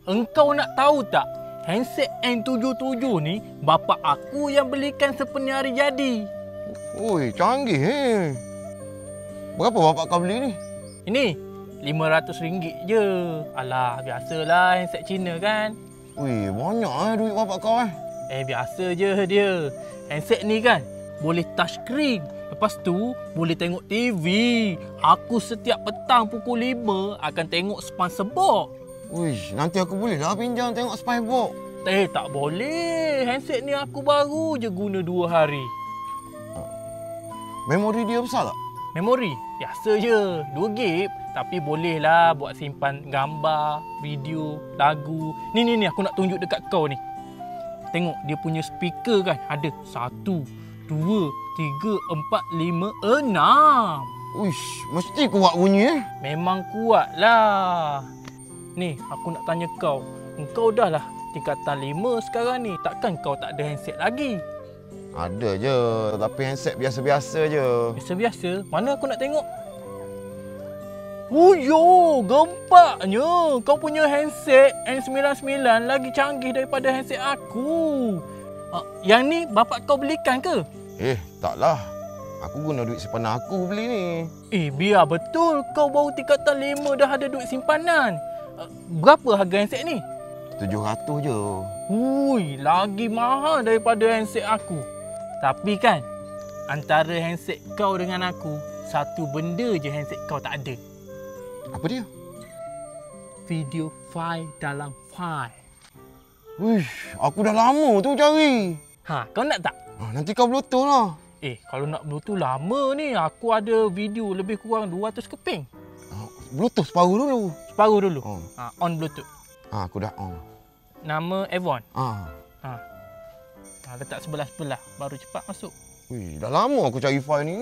engkau nak tahu tak? Handset N77 ni bapa aku yang belikan sepenuh hari jadi. Oi, canggih Berapa bapak kau beli ni? Ini RM500 je. Alah, biasalah handset Cina kan. Ui, banyak duit bapak kau Biasa je dia. Handset ni kan boleh touchscreen. Lepas tu boleh tengok TV. Aku setiap petang pukul 5 akan tengok SpongeBob. Uish, nanti aku boleh lah pinjam tengok SpongeBob. Tak boleh. Handset ni aku baru je guna 2 hari. Memori dia besar tak? Memori? Biasa je. 2 GB. Tapi boleh lah buat simpan gambar, video, lagu. Ni aku nak tunjuk dekat kau ni. Tengok dia punya speaker kan. Ada 1, 2, 3, 4, 5, 6. Uish, mesti kuat bunyi Memang kuat lah. Ni, aku nak tanya kau. Engkau dah lah tingkatan 5 sekarang ni. Takkan kau tak ada handset lagi? Ada je, tapi handset biasa-biasa je. Biasa-biasa? Mana aku nak tengok? Yo, gempaknya. Kau punya handset N99 lagi canggih daripada handset aku. Yang ni bapak kau belikan ke? Taklah. Aku guna duit simpanan aku beli ni. Biar betul. Kau baru tingkatan 5 dah ada duit simpanan. Berapa harga handset ni? 700 je. Ui, lagi mahal daripada handset aku. Tapi kan, antara handset kau dengan aku, satu benda je handset kau tak ada. Apa dia? Video file dalam file. Uish, aku dah lama tu cari. Kau nak tak? Nanti kau bluetooth lah. Kalau nak bluetooth lama ni. Aku ada video lebih kurang 200 keping. Bluetooth separuh dulu. Separuh dulu? On bluetooth. Aku dah on. Nama Avon? Ha. Letak sebelah-sebelah. Baru cepat masuk. Dah lama aku cari file ni.